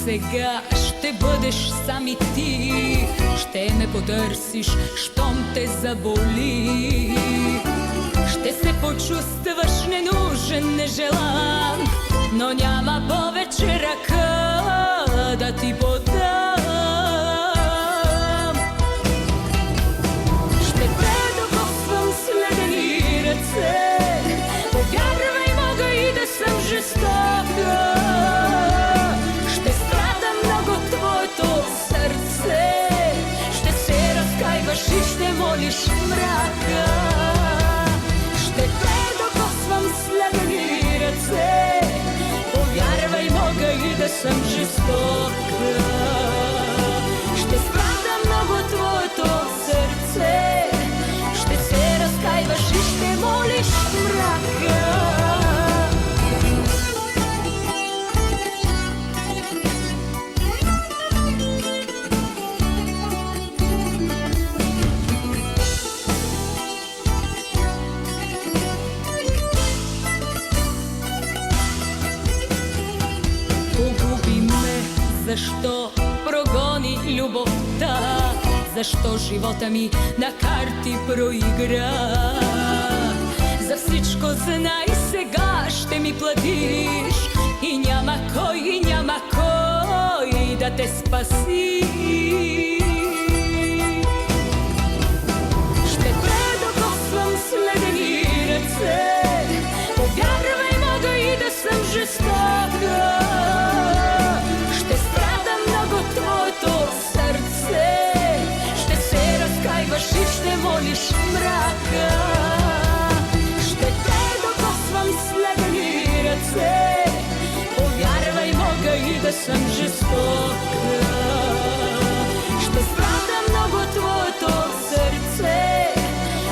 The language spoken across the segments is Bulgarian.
Сега ще бъдеш сам и ти, ще ме потърсиш, щом те заболи. Ще се почувстваш ненужен, нежелан, но няма повече ръка да ти подам. Ще те докосвам с ледени ръце, повярвай, мога и да съм жестока. И ще молиш мрака. Ще те докосвам с ледени ръце, повярвай, мога и да съм жестока. Ще страдам много твоето сърце, ще се разкайваш и ще молиш мрака. Защо прогони любовта? Защо живота ми на карти проигра? За всичко знай, сега ще ми платиш и няма кой да те спаси. Ще те докосвам с ледени ръце, повярвай, мога и да съм жестока. И ще молиш мрака. Ще те докосвам с ледени ръце, повярвай, мога и да съм жестока. Ще страдам много твоето сърце,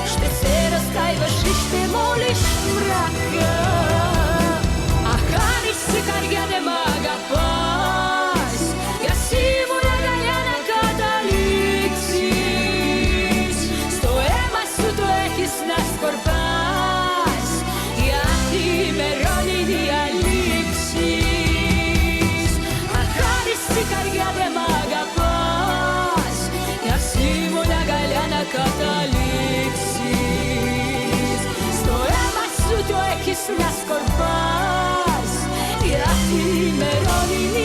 ще се разкайваш и ще молиш мрака. Ахариш се каргя не мага пас, я си му нагаляна каталици. Nas por paz y a ti me roni di alipsis. Ajaris y carga de maga paz y así una galiana catalipsis. Stoema su to ekis nas por paz y a ti me roni di